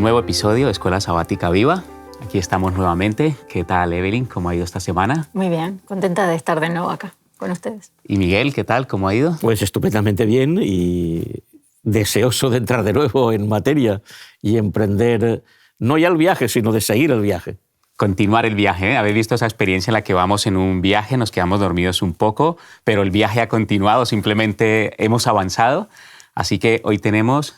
nuevo episodio de Escuela Sabática Viva. Aquí estamos nuevamente. ¿Qué tal, Evelyn? ¿Cómo ha ido esta semana? Muy bien, contenta de estar de nuevo acá con ustedes. ¿Y Miguel, qué tal? ¿Cómo ha ido? Pues estupendamente bien y deseoso de entrar de nuevo en materia y emprender no ya el viaje, sino de seguir el viaje. Continuar el viaje, ¿eh? Habéis visto esa experiencia en la que vamos en un viaje, nos quedamos dormidos un poco, pero el viaje ha continuado, simplemente hemos avanzado. Así que hoy tenemos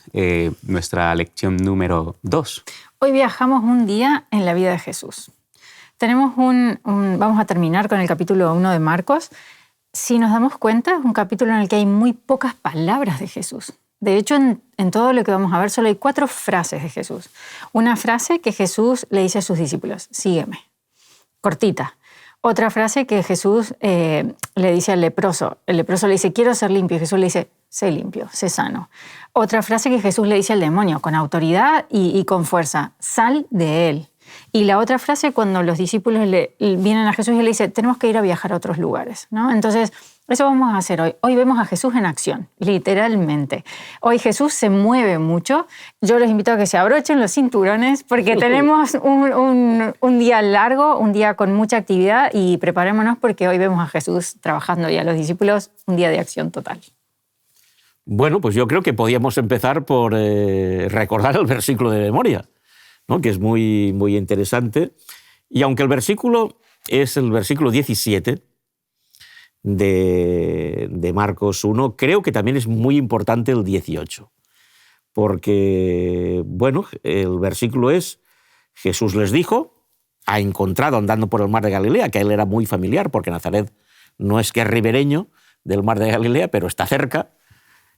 nuestra lección número 2. Hoy viajamos un día en la vida de Jesús. Tenemos vamos a terminar con el capítulo 1 de Marcos. Si nos damos cuenta, es un capítulo en el que hay muy pocas palabras de Jesús. De hecho, en todo lo que vamos a ver, solo hay 4 frases de Jesús. Una frase que Jesús le dice a sus discípulos, sígueme, cortita. Otra frase que Jesús le dice al leproso. El leproso le dice, quiero ser limpio. Y Jesús le dice, sé limpio, sé sano. Otra frase que Jesús le dice al demonio, con autoridad y con fuerza, sal de él. Y la otra frase, cuando los discípulos vienen a Jesús y le dicen, tenemos que ir a viajar a otros lugares, ¿no? Entonces, eso vamos a hacer hoy. Hoy vemos a Jesús en acción, literalmente. Hoy Jesús se mueve mucho. Yo los invito a que se abrochen los cinturones porque tenemos un día largo, un día con mucha actividad y preparémonos porque hoy vemos a Jesús trabajando y a los discípulos un día de acción total. Bueno, pues yo creo que podíamos empezar por recordar el versículo de memoria, ¿no? Que es muy, muy interesante. Y aunque el versículo es el versículo 17 de Marcos 1, creo que también es muy importante el 18. Porque, bueno, el versículo es, Jesús les dijo, ha encontrado andando por el mar de Galilea, que a él era muy familiar, porque Nazaret no es que es ribereño del mar de Galilea, pero está cerca.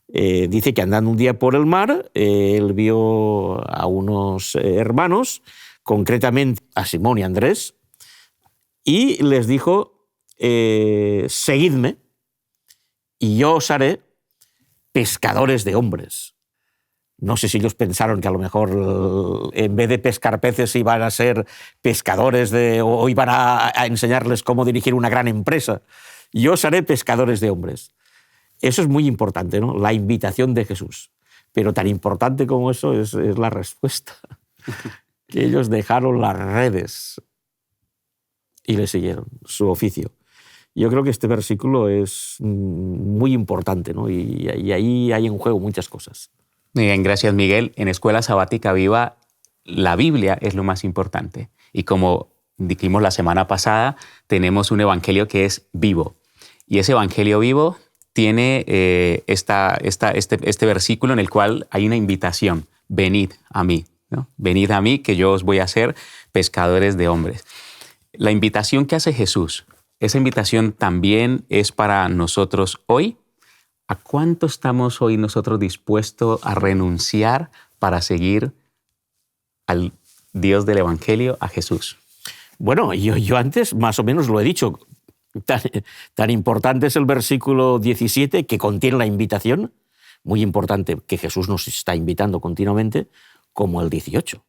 Dice que andando un día por el mar, él vio a unos hermanos, concretamente a Simón y Andrés, y les dijo, seguidme y yo os haré pescadores de hombres. No sé si ellos pensaron que a lo mejor en vez de pescar peces iban a ser pescadores o iban a enseñarles cómo dirigir una gran empresa. Yo os haré pescadores de hombres. Eso es muy importante, ¿no? La invitación de Jesús. Pero tan importante como eso es la respuesta. Que ellos dejaron las redes y le siguieron su oficio. Yo creo que este versículo es muy importante, ¿no? Y ahí hay en juego muchas cosas. Muy bien, gracias, Miguel. En Escuela Sabática Viva, la Biblia es lo más importante. Y como dijimos la semana pasada, tenemos un evangelio que es vivo. Y ese evangelio vivo tiene este versículo en el cual hay una invitación, venid a mí, ¿no? Venid a mí que yo os voy a hacer pescadores de hombres. La invitación que hace Jesús, esa invitación también es para nosotros hoy. ¿A cuánto estamos hoy nosotros dispuestos a renunciar para seguir al Dios del evangelio, a Jesús? Bueno, yo antes más o menos lo he dicho. Tan importante es el versículo 17 que contiene la invitación, muy importante que Jesús nos está invitando continuamente, como el 18.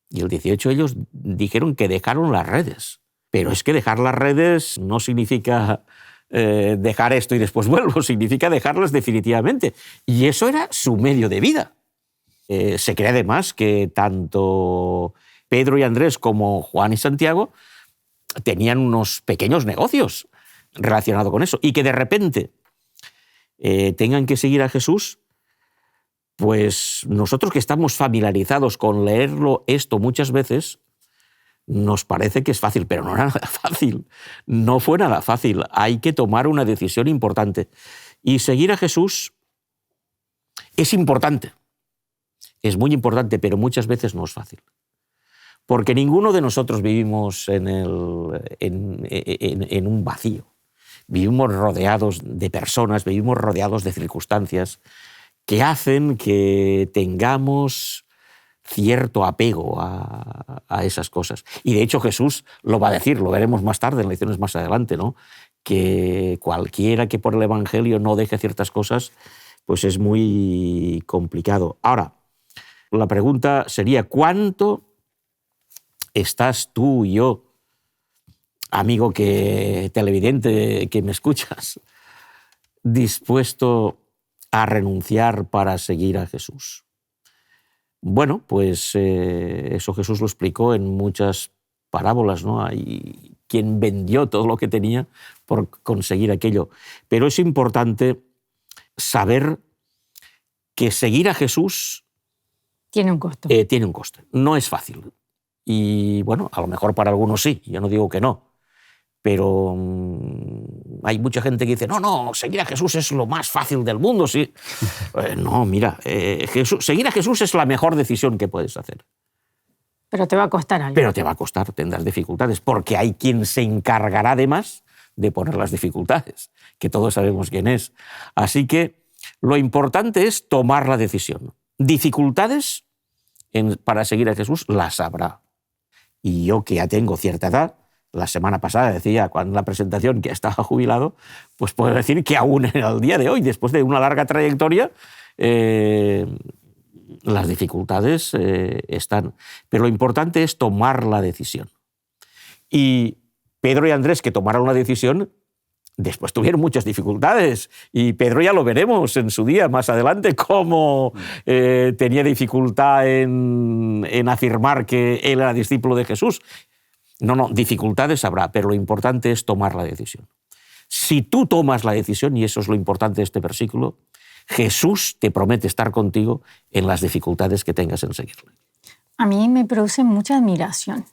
Y el 18 ellos dijeron que dejaron las redes. Pero es que dejar las redes no significa dejar esto y después vuelvo, significa dejarlas definitivamente. Y eso era su medio de vida. Se cree además que tanto Pedro y Andrés como Juan y Santiago tenían unos pequeños negocios relacionados con eso y que de repente tengan que seguir a Jesús, pues nosotros que estamos familiarizados con leerlo esto muchas veces, nos parece que es fácil, pero no era nada fácil. No fue nada fácil. Hay que tomar una decisión importante. Y seguir a Jesús es importante. Es muy importante, pero muchas veces no es fácil. Porque ninguno de nosotros vivimos en un vacío. Vivimos rodeados de personas, vivimos rodeados de circunstancias que hacen que tengamos cierto apego a esas cosas. Y de hecho Jesús lo va a decir, lo veremos más tarde, en lecciones más adelante, ¿no? Que cualquiera que por el Evangelio no deje ciertas cosas, pues es muy complicado. Ahora, la pregunta sería, ¿cuánto estás tú y yo, amigo televidente que me escuchas, dispuesto a renunciar para seguir a Jesús? Bueno, pues eso Jesús lo explicó en muchas parábolas, ¿no? Hay quien vendió todo lo que tenía por conseguir aquello. Pero es importante saber que seguir a Jesús Tiene un costo. tiene un coste. No es fácil. Y bueno, a lo mejor para algunos sí, yo no digo que no. Pero hay mucha gente que dice, no, seguir a Jesús es lo más fácil del mundo. Sí. No, mira, seguir a Jesús es la mejor decisión que puedes hacer. Pero te va a costar algo. Pero te va a costar, tendrás dificultades, porque hay quien se encargará además de poner las dificultades, que todos sabemos quién es. Así que lo importante es tomar la decisión. Dificultades para seguir a Jesús las habrá. Y yo, que ya tengo cierta edad, la semana pasada decía en la presentación que estaba jubilado, pues puedo decir que aún al día de hoy, después de una larga trayectoria, las dificultades están. Pero lo importante es tomar la decisión. Y Pedro y Andrés, que tomaron la decisión, después tuvieron muchas dificultades. Y Pedro ya lo veremos en su día, más adelante, cómo tenía dificultad en afirmar que él era discípulo de Jesús. No, dificultades habrá, pero lo importante es tomar la decisión. Si tú tomas la decisión, y eso es lo importante de este versículo, Jesús te promete estar contigo en las dificultades que tengas en seguirle. A mí me produce mucha admiración,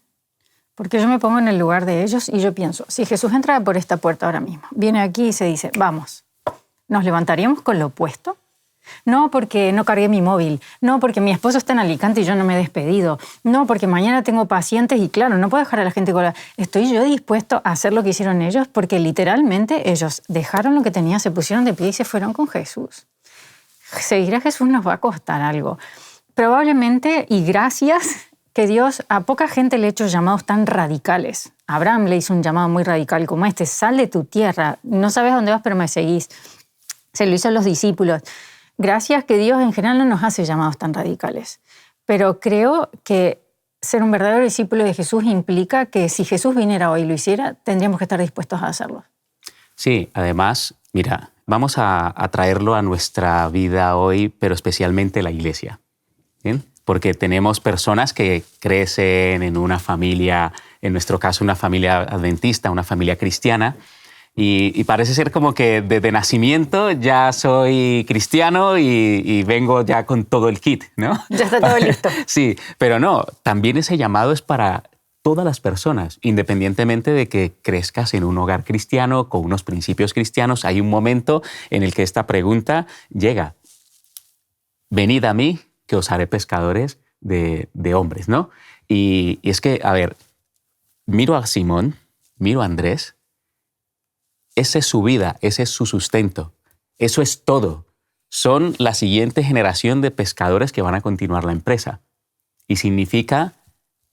porque yo me pongo en el lugar de ellos y yo pienso, si Jesús entra por esta puerta ahora mismo, viene aquí y se dice, vamos, ¿nos levantaríamos con lo opuesto? No porque no cargué mi móvil, no porque mi esposo está en Alicante y yo no me he despedido, no porque mañana tengo pacientes y claro, no puedo dejar a la gente con Estoy yo dispuesto a hacer lo que hicieron ellos porque literalmente ellos dejaron lo que tenían, se pusieron de pie y se fueron con Jesús. Seguir a Jesús nos va a costar algo. Probablemente, y gracias, que Dios a poca gente le ha hecho llamados tan radicales. Abraham le hizo un llamado muy radical como este, sal de tu tierra, no sabes dónde vas pero me seguís. Se lo hizo a los discípulos. Gracias que Dios en general no nos hace llamados tan radicales. Pero creo que ser un verdadero discípulo de Jesús implica que si Jesús viniera hoy y lo hiciera, tendríamos que estar dispuestos a hacerlo. Sí, además, mira, vamos a traerlo a nuestra vida hoy, pero especialmente la iglesia. ¿Bien? Porque tenemos personas que crecen en una familia, en nuestro caso una familia adventista, una familia cristiana, y parece ser como que desde nacimiento ya soy cristiano y vengo ya con todo el kit, ¿no? Ya está todo listo. Sí, pero no, también ese llamado es para todas las personas, independientemente de que crezcas en un hogar cristiano, con unos principios cristianos. Hay un momento en el que esta pregunta llega. Venid a mí, que os haré pescadores de hombres, ¿no? Y es que, a ver, miro a Simón, miro a Andrés. Esa es su vida, ese es su sustento. Eso es todo. Son la siguiente generación de pescadores que van a continuar la empresa. Y significa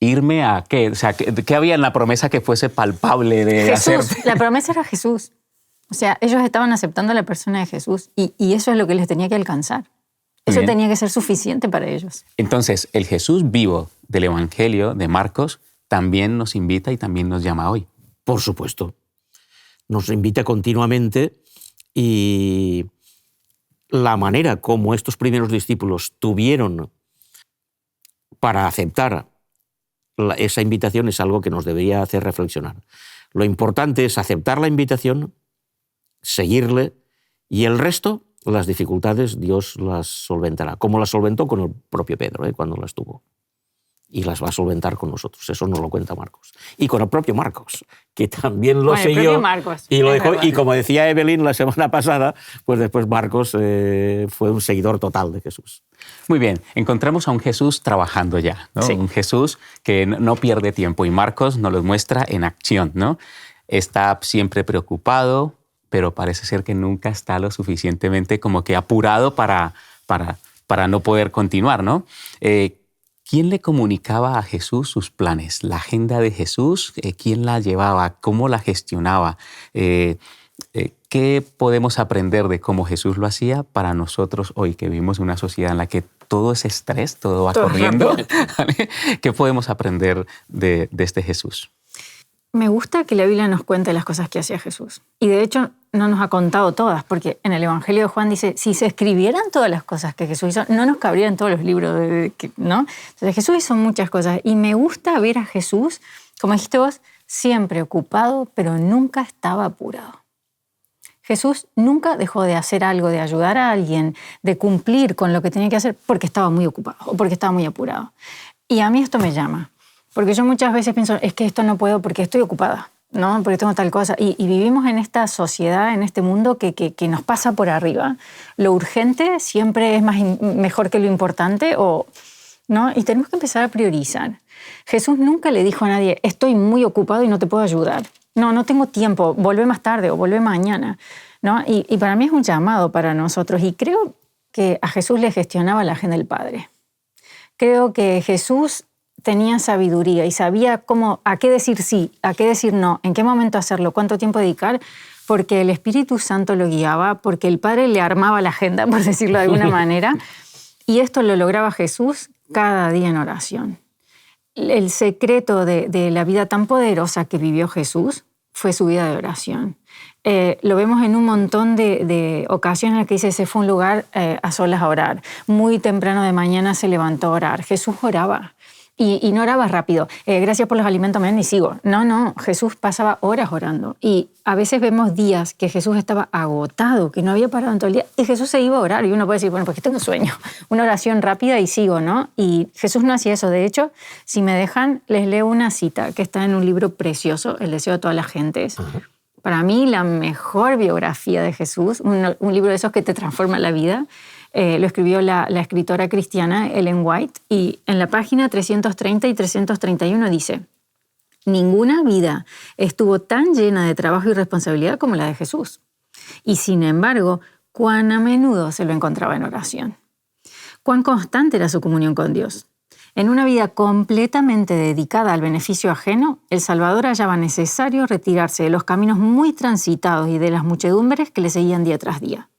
irme a qué. O sea, ¿qué había en la promesa que fuese palpable de Jesús, hacer? la promesa era Jesús. O sea, ellos estaban aceptando a la persona de Jesús y eso es lo que les tenía que alcanzar. Eso Bien. tenía que ser suficiente para ellos. Entonces, el Jesús vivo del Evangelio de Marcos también nos invita y también nos llama hoy. Por supuesto. Nos invita continuamente y la manera como estos primeros discípulos tuvieron para aceptar esa invitación es algo que nos debería hacer reflexionar. Lo importante es aceptar la invitación, seguirle y el resto, las dificultades, Dios las solventará, como las solventó con el propio Pedro cuando las tuvo. Y las va a solventar con nosotros. Eso nos lo cuenta Marcos. Y con el propio Marcos, que también lo siguió. Y lo dejó. Y como decía Evelyn la semana pasada, pues después Marcos fue un seguidor total de Jesús. Muy bien, encontramos a un Jesús trabajando ya, ¿no? Sí. Un Jesús que no pierde tiempo y Marcos nos lo muestra en acción, ¿no? Está siempre preocupado, pero parece ser que nunca está lo suficientemente como que apurado para no poder continuar, ¿no? ¿Quién le comunicaba a Jesús sus planes? ¿La agenda de Jesús? ¿Quién la llevaba? ¿Cómo la gestionaba? ¿Qué podemos aprender de cómo Jesús lo hacía para nosotros hoy, que vivimos en una sociedad en la que todo es estrés, todo va corriendo? ¿Qué podemos aprender de este Jesús? Me gusta que la Biblia nos cuente las cosas que hacía Jesús. Y de hecho, no nos ha contado todas, porque en el Evangelio de Juan dice, si se escribieran todas las cosas que Jesús hizo, no nos cabrían todos los libros, ¿no? Entonces Jesús hizo muchas cosas y me gusta ver a Jesús, como dijiste vos, siempre ocupado, pero nunca estaba apurado. Jesús nunca dejó de hacer algo, de ayudar a alguien, de cumplir con lo que tenía que hacer porque estaba muy ocupado o porque estaba muy apurado. Y a mí esto me llama, porque yo muchas veces pienso, es que esto no puedo porque estoy ocupada, ¿no? Porque tengo tal cosa. Y vivimos en esta sociedad, en este mundo que nos pasa por arriba. Lo urgente siempre es mejor que lo importante, ¿no? Y tenemos que empezar a priorizar. Jesús nunca le dijo a nadie, estoy muy ocupado y no te puedo ayudar. No tengo tiempo, volvé más tarde o volvé mañana, ¿no? Y para mí es un llamado para nosotros. Y creo que a Jesús le gestionaba la agenda del Padre. Creo que Jesús tenía sabiduría y sabía a qué decir sí, a qué decir no, en qué momento hacerlo, cuánto tiempo dedicar, porque el Espíritu Santo lo guiaba, porque el Padre le armaba la agenda, por decirlo de alguna manera. Y esto lo lograba Jesús cada día en oración. El secreto de la vida tan poderosa que vivió Jesús fue su vida de oración. Lo vemos en un montón de ocasiones en las que dice, se fue a un lugar a solas a orar. Muy temprano de mañana se levantó a orar. Jesús oraba. Y no oraba rápido. Gracias por los alimentos, mañana y sigo. No. Jesús pasaba horas orando. Y a veces vemos días que Jesús estaba agotado, que no había parado en todo el día, y Jesús se iba a orar. Y uno puede decir, bueno, porque tengo sueño. Una oración rápida y sigo, ¿no? Y Jesús no hacía eso. De hecho, si me dejan, les leo una cita que está en un libro precioso, El deseo de todas las gentes. Uh-huh. Para mí, la mejor biografía de Jesús, un libro de esos que te transforma la vida. Lo escribió la escritora cristiana Ellen White, y en la página 330 y 331 dice, ninguna vida estuvo tan llena de trabajo y responsabilidad como la de Jesús. Y sin embargo, cuán a menudo se lo encontraba en oración. Cuán constante era su comunión con Dios. En una vida completamente dedicada al beneficio ajeno, el Salvador hallaba necesario retirarse de los caminos muy transitados y de las muchedumbres que le seguían día tras día.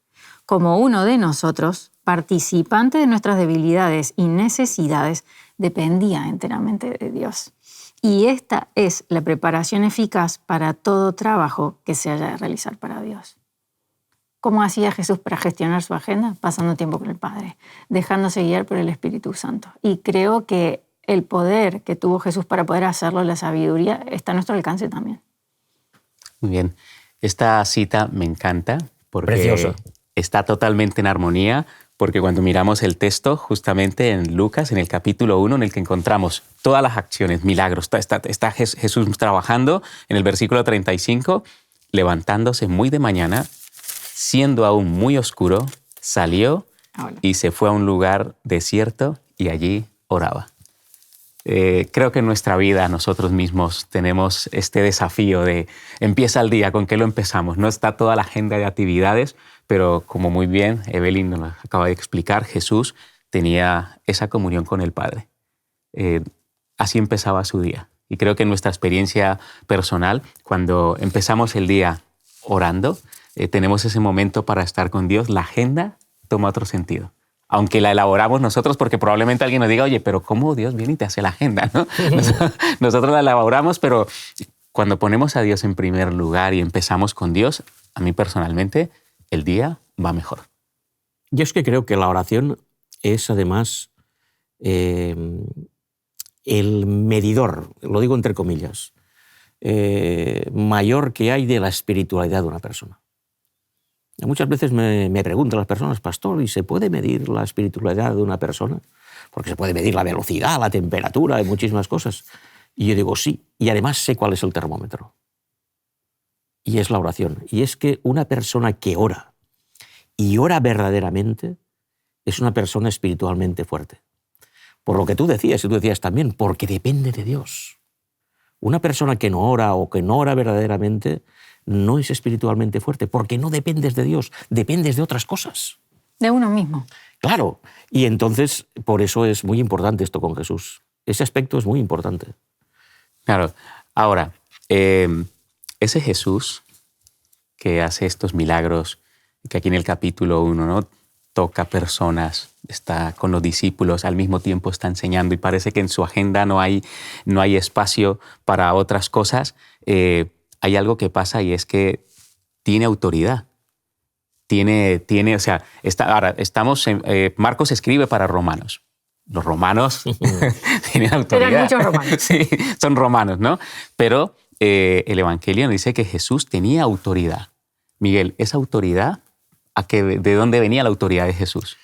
Como uno de nosotros, participante de nuestras debilidades y necesidades, dependía enteramente de Dios. Y esta es la preparación eficaz para todo trabajo que se haya de realizar para Dios. ¿Cómo hacía Jesús para gestionar su agenda? Pasando tiempo con el Padre, dejándose guiar por el Espíritu Santo. Y creo que el poder que tuvo Jesús para poder hacerlo, la sabiduría, está a nuestro alcance también. Muy bien. Esta cita me encanta porque Precioso. Está totalmente en armonía, porque cuando miramos el texto, justamente en Lucas, en el capítulo 1, en el que encontramos todas las acciones, milagros, está Jesús trabajando, en el versículo 35, levantándose muy de mañana, siendo aún muy oscuro, salió y se fue a un lugar desierto y allí oraba. Creo que en nuestra vida nosotros mismos tenemos este desafío de empieza el día, ¿con qué lo empezamos? No está toda la agenda de actividades, pero como muy bien Evelyn nos acaba de explicar, Jesús tenía esa comunión con el Padre. Así empezaba su día. Y creo que en nuestra experiencia personal, cuando empezamos el día orando, tenemos ese momento para estar con Dios, la agenda toma otro sentido. Aunque la elaboramos nosotros, porque probablemente alguien nos diga, oye, pero ¿cómo Dios viene y te hace la agenda? ¿No? Nosotros la elaboramos, pero cuando ponemos a Dios en primer lugar y empezamos con Dios, a mí personalmente, el día va mejor. Yo es que creo que la oración es además el medidor, lo digo entre comillas, mayor que hay de la espiritualidad de una persona. Muchas veces me preguntan las personas, pastor, ¿y se puede medir la espiritualidad de una persona? Porque se puede medir la velocidad, la temperatura y muchísimas cosas. Y yo digo, sí, y además sé cuál es el termómetro. Y es la oración. Y es que una persona que ora, y ora verdaderamente, es una persona espiritualmente fuerte. Por lo que tú decías, y tú decías también, porque depende de Dios. Una persona que no ora o que no ora verdaderamente no es espiritualmente fuerte, porque no dependes de Dios, dependes de otras cosas. De uno mismo. Claro, y entonces por eso es muy importante esto con Jesús. Ese aspecto es muy importante. Claro. Ahora, ese Jesús que hace estos milagros, que aquí en el capítulo 1, ¿no?, toca personas, está con los discípulos, al mismo tiempo está enseñando y parece que en su agenda no hay espacio para otras cosas, hay algo que pasa y es que tiene autoridad. O sea, ahora estamos Marcos escribe para romanos. Los romanos tienen autoridad. Eran muchos romanos. Sí, son romanos, ¿no? Pero el Evangelio nos dice que Jesús tenía autoridad. Miguel, ¿esa autoridad, de dónde venía la autoridad de Jesús?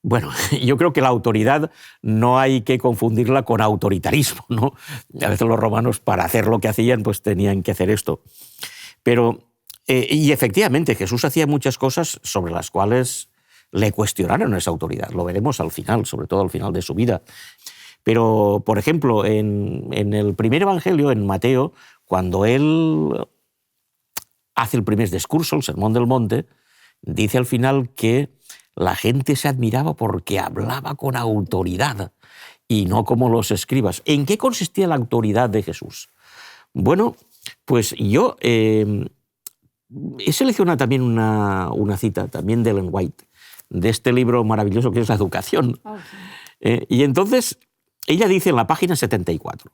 Bueno, yo creo que la autoridad no hay que confundirla con autoritarismo, ¿no? A veces los romanos, para hacer lo que hacían, pues tenían que hacer esto. Pero, y efectivamente, Jesús hacía muchas cosas sobre las cuales le cuestionaron esa autoridad. Lo veremos al final, sobre todo al final de su vida. Pero, por ejemplo, en el primer evangelio, en Mateo, cuando él hace el primer discurso, el Sermón del Monte, dice al final que la gente se admiraba porque hablaba con autoridad y no como los escribas. ¿En qué consistía la autoridad de Jesús? Bueno, pues yo he seleccionado también una cita, también de Ellen White, de este libro maravilloso que es La Educación. Okay. Y entonces ella dice en la página 74,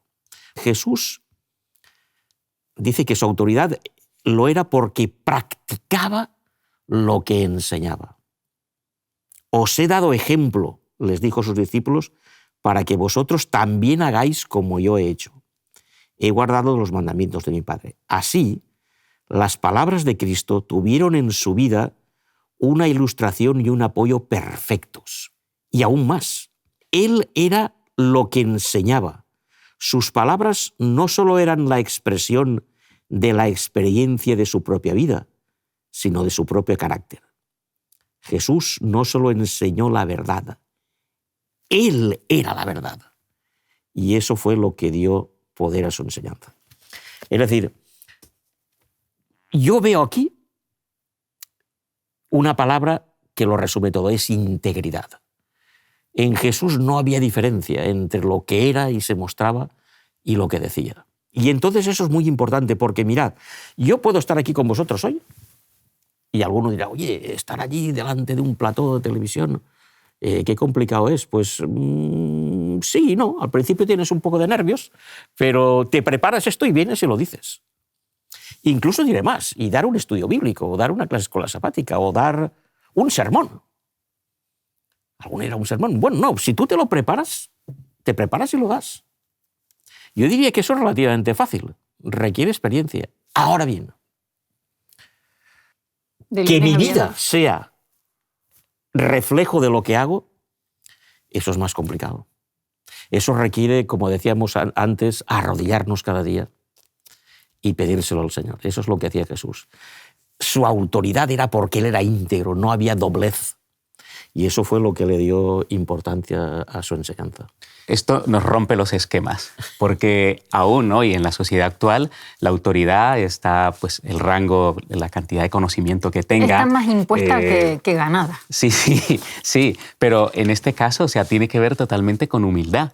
Jesús dice que su autoridad lo era porque practicaba lo que enseñaba. Os he dado ejemplo, les dijo a sus discípulos, para que vosotros también hagáis como yo he hecho. He guardado los mandamientos de mi Padre. Así, las palabras de Cristo tuvieron en su vida una ilustración y un apoyo perfectos. Y aún más, Él era lo que enseñaba. Sus palabras no solo eran la expresión de la experiencia de su propia vida, sino de su propio carácter. Jesús no solo enseñó la verdad, Él era la verdad. Y eso fue lo que dio poder a su enseñanza. Es decir, yo veo aquí una palabra que lo resume todo, es integridad. En Jesús no había diferencia entre lo que era y se mostraba y lo que decía. Y entonces eso es muy importante porque mirad, yo puedo estar aquí con vosotros hoy y alguno dirá, oye, estar allí delante de un plató de televisión, qué complicado es. Pues sí, no, al principio tienes un poco de nervios, pero te preparas esto y vienes y lo dices. Incluso diré más, y dar un estudio bíblico, o dar una clase de escuela sabática, o dar un sermón. ¿Alguno era un sermón? Bueno, no, si tú te preparas y lo das. Yo diría que eso es relativamente fácil, requiere experiencia. Ahora bien, que mi vida sea reflejo de lo que hago, eso es más complicado. Eso requiere, como decíamos antes, arrodillarnos cada día y pedírselo al Señor. Eso es lo que hacía Jesús. Su autoridad era porque Él era íntegro, no había doblez. Y eso fue lo que le dio importancia a su enseñanza. Esto nos rompe los esquemas, porque aún hoy en la sociedad actual la autoridad está, pues, el rango, la cantidad de conocimiento que tenga. Está más impuesta que ganada. Sí, pero en este caso, o sea, tiene que ver totalmente con humildad.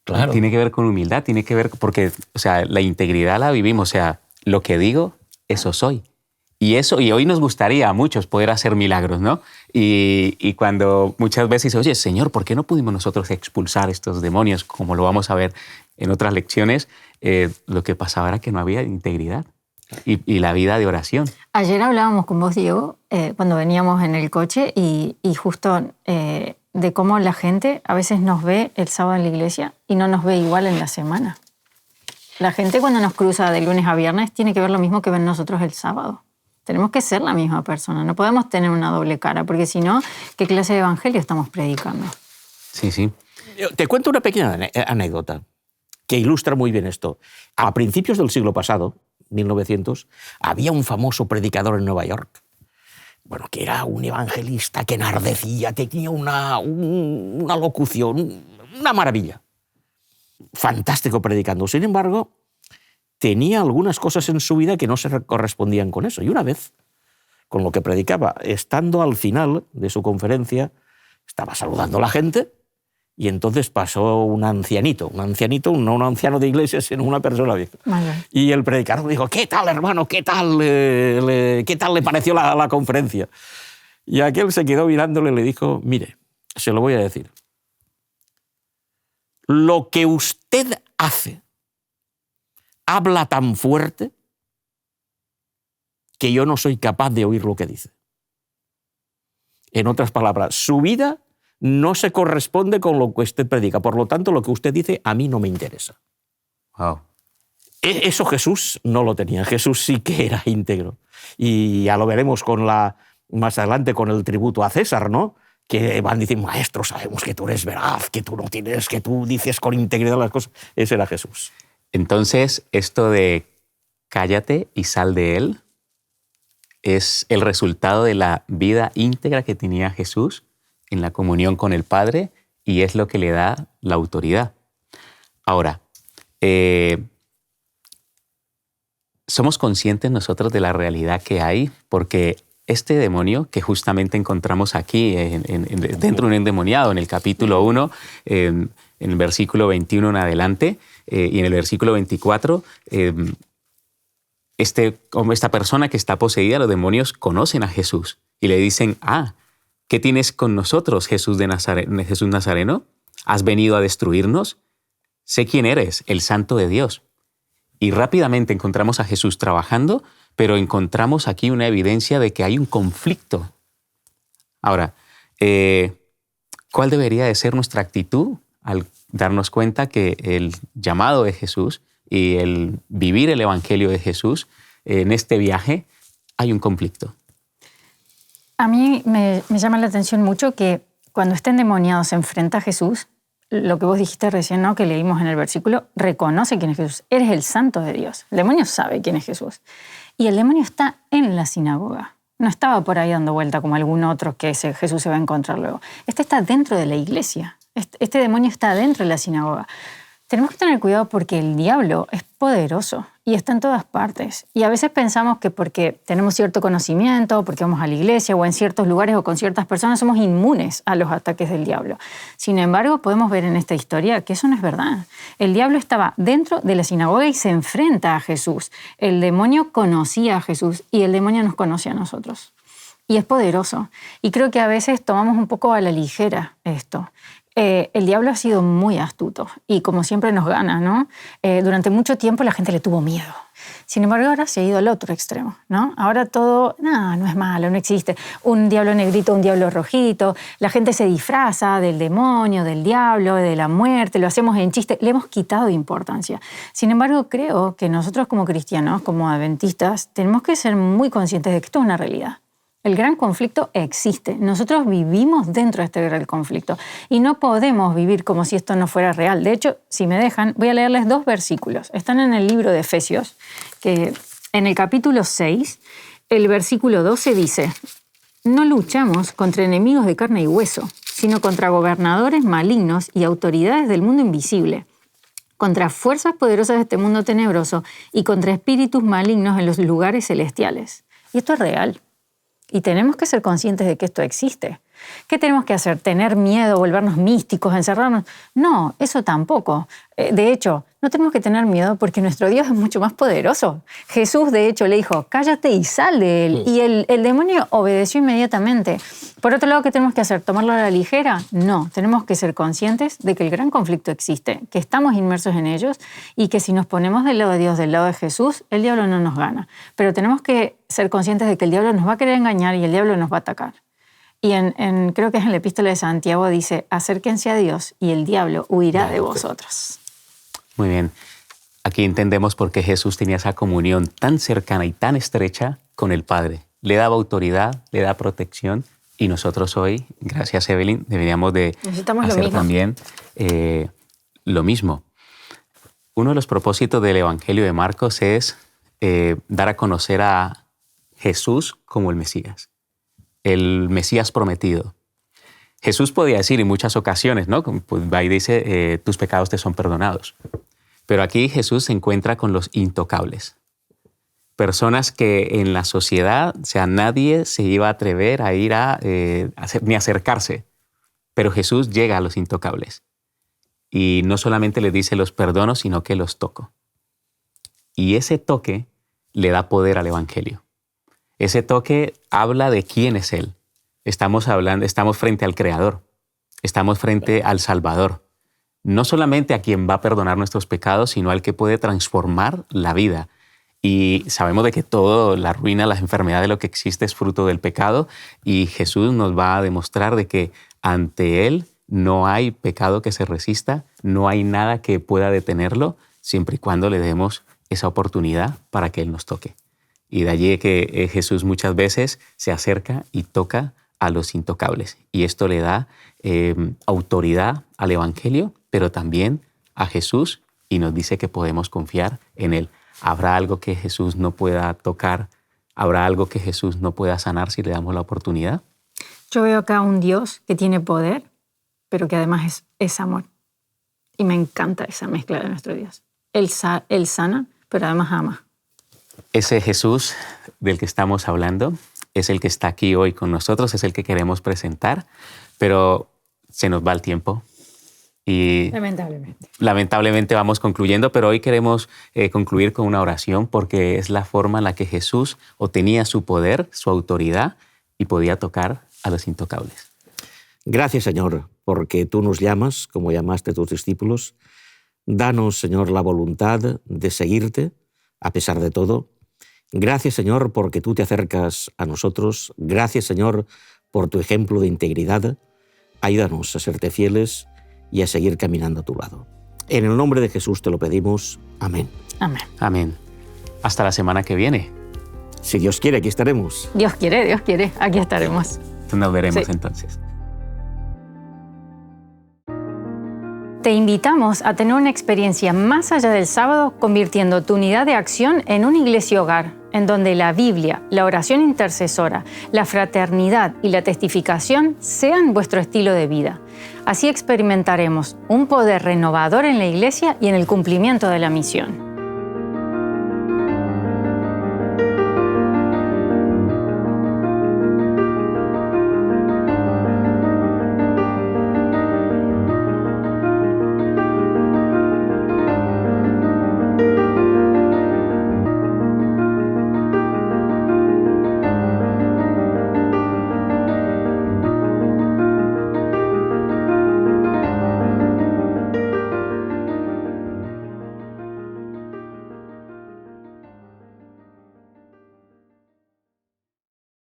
Claro. Tiene que ver con humildad, tiene que ver, porque, o sea, la integridad la vivimos, o sea, lo que digo, eso soy. Y hoy nos gustaría a muchos poder hacer milagros, ¿no? Y cuando muchas veces dice, oye, Señor, ¿por qué no pudimos nosotros expulsar estos demonios? Como lo vamos a ver en otras lecciones, lo que pasaba era que no había integridad y la vida de oración. Ayer hablábamos con vos, Diego, cuando veníamos en el coche y justo de cómo la gente a veces nos ve el sábado en la iglesia y no nos ve igual en la semana. La gente cuando nos cruza de lunes a viernes tiene que ver lo mismo que ven nosotros el sábado. Tenemos que ser la misma persona, no podemos tener una doble cara, porque si no, ¿qué clase de evangelio estamos predicando? Sí. Te cuento una pequeña anécdota que ilustra muy bien esto. A principios del siglo pasado, 1900, había un famoso predicador en Nueva York, bueno, que era un evangelista que enardecía, tenía una locución, una maravilla. Fantástico predicando. Sin embargo, tenía algunas cosas en su vida que no se correspondían con eso. Y una vez, con lo que predicaba, estando al final de su conferencia, estaba saludando a la gente y entonces pasó un ancianito, no un anciano de iglesia, sino una persona vieja. Vale. Y el predicador dijo, ¿qué tal, hermano? ¿Qué tal le pareció la conferencia? Y aquel se quedó mirándole y le dijo, mire, se lo voy a decir. Lo que usted hace habla tan fuerte que yo no soy capaz de oír lo que dice. En otras palabras, su vida no se corresponde con lo que usted predica. Por lo tanto, lo que usted dice a mí no me interesa. Wow. Eso Jesús no lo tenía. Jesús sí que era íntegro. Y ya lo veremos más adelante con el tributo a César, ¿no? Que van diciendo, maestro, sabemos que tú eres veraz, que tú no tienes, que tú dices con integridad las cosas. Ese era Jesús. Entonces, esto de cállate y sal de él es el resultado de la vida íntegra que tenía Jesús en la comunión con el Padre y es lo que le da la autoridad. Ahora, somos conscientes nosotros de la realidad que hay porque este demonio que justamente encontramos aquí dentro de un endemoniado en el capítulo 1, en el versículo 21 en adelante y en el versículo 24, esta persona que está poseída, los demonios conocen a Jesús y le dicen, ¿qué tienes con nosotros, Jesús Nazareno? ¿Has venido a destruirnos? Sé quién eres, el Santo de Dios. Y rápidamente encontramos a Jesús trabajando, pero encontramos aquí una evidencia de que hay un conflicto. Ahora, ¿cuál debería de ser nuestra actitud al darnos cuenta que el llamado de Jesús y el vivir el Evangelio de Jesús, en este viaje hay un conflicto? A mí me llama la atención mucho que cuando este endemoniado se enfrenta a Jesús, lo que vos dijiste recién, ¿no? Que leímos en el versículo, reconoce quién es Jesús. Eres el Santo de Dios. El demonio sabe quién es Jesús. Y el demonio está en la sinagoga. No estaba por ahí dando vuelta como algún otro que Jesús se va a encontrar luego. Este está dentro de la iglesia. Este demonio está dentro de la sinagoga. Tenemos que tener cuidado porque el diablo es poderoso y está en todas partes. Y a veces pensamos que porque tenemos cierto conocimiento, porque vamos a la iglesia o en ciertos lugares o con ciertas personas, somos inmunes a los ataques del diablo. Sin embargo, podemos ver en esta historia que eso no es verdad. El diablo estaba dentro de la sinagoga y se enfrenta a Jesús. El demonio conocía a Jesús y el demonio nos conoce a nosotros. Y es poderoso. Y creo que a veces tomamos un poco a la ligera esto. El diablo ha sido muy astuto y como siempre nos gana, ¿no? Durante mucho tiempo la gente le tuvo miedo. Sin embargo, ahora se ha ido al otro extremo, ¿no? Ahora todo, no es malo, no existe. Un diablo negrito, un diablo rojito. La gente se disfraza del demonio, del diablo, de la muerte, lo hacemos en chiste. Le hemos quitado importancia. Sin embargo, creo que nosotros como cristianos, como adventistas, tenemos que ser muy conscientes de que esto es una realidad. El gran conflicto existe. Nosotros vivimos dentro de este gran conflicto y no podemos vivir como si esto no fuera real. De hecho, si me dejan, voy a leerles 2 versículos. Están en el libro de Efesios, que en el capítulo 6, el versículo 12 dice: no luchamos contra enemigos de carne y hueso, sino contra gobernadores malignos y autoridades del mundo invisible, contra fuerzas poderosas de este mundo tenebroso y contra espíritus malignos en los lugares celestiales. Y esto es real. Y tenemos que ser conscientes de que esto existe. ¿Qué tenemos que hacer? ¿Tener miedo, volvernos místicos, encerrarnos? No, eso tampoco. De hecho, no tenemos que tener miedo porque nuestro Dios es mucho más poderoso. Jesús, de hecho, le dijo, cállate y sal de él. Y el demonio obedeció inmediatamente. Por otro lado, ¿qué tenemos que hacer? ¿Tomarlo a la ligera? No, tenemos que ser conscientes de que el gran conflicto existe, que estamos inmersos en ellos y que si nos ponemos del lado de Dios, del lado de Jesús, el diablo no nos gana. Pero tenemos que ser conscientes de que el diablo nos va a querer engañar y el diablo nos va a atacar. Y creo que es en la epístola de Santiago dice, acérquense a Dios y el diablo huirá de vosotros. Muy bien. Aquí entendemos por qué Jesús tenía esa comunión tan cercana y tan estrecha con el Padre. Le daba autoridad, le da protección y nosotros hoy, gracias Evelyn, deberíamos de hacer también lo mismo. Uno de los propósitos del Evangelio de Marcos es dar a conocer a Jesús como el Mesías. El Mesías prometido. Jesús podía decir en muchas ocasiones, ¿no? Pues va y dice, tus pecados te son perdonados. Pero aquí Jesús se encuentra con los intocables. Personas que en la sociedad, o sea, nadie se iba a atrever a ir ni acercarse. Pero Jesús llega a los intocables. Y no solamente les dice los perdono, sino que los toco. Y ese toque le da poder al Evangelio. Ese toque habla de quién es Él. Estamos frente al Creador. Estamos frente al Salvador. No solamente a quien va a perdonar nuestros pecados, sino al que puede transformar la vida. Y sabemos de que toda la ruina, las enfermedades, lo que existe es fruto del pecado. Y Jesús nos va a demostrar de que ante Él no hay pecado que se resista, no hay nada que pueda detenerlo, siempre y cuando le demos esa oportunidad para que Él nos toque. Y de allí que Jesús muchas veces se acerca y toca a los intocables. Y esto le da autoridad al Evangelio, pero también a Jesús, y nos dice que podemos confiar en Él. ¿Habrá algo que Jesús no pueda tocar? ¿Habrá algo que Jesús no pueda sanar si le damos la oportunidad? Yo veo acá un Dios que tiene poder, pero que además es amor. Y me encanta esa mezcla de nuestro Dios. Él sana, pero además ama. Ese Jesús del que estamos hablando es el que está aquí hoy con nosotros, es el que queremos presentar, pero se nos va el tiempo. Y lamentablemente vamos concluyendo, pero hoy queremos concluir con una oración porque es la forma en la que Jesús tenía su poder, su autoridad y podía tocar a los intocables. Gracias, Señor, porque tú nos llamas, como llamaste a tus discípulos. Danos, Señor, la voluntad de seguirte a pesar de todo. Gracias, Señor, porque tú te acercas a nosotros. Gracias, Señor, por tu ejemplo de integridad. Ayúdanos a serte fieles y a seguir caminando a tu lado. En el nombre de Jesús te lo pedimos. Amén. Amén. Amén. Hasta la semana que viene. Si Dios quiere, aquí estaremos. Dios quiere, aquí estaremos. Nos veremos Sí. entonces. Te invitamos a tener una experiencia más allá del sábado, convirtiendo tu unidad de acción en una iglesia hogar, en donde la Biblia, la oración intercesora, la fraternidad y la testificación sean vuestro estilo de vida. Así experimentaremos un poder renovador en la iglesia y en el cumplimiento de la misión.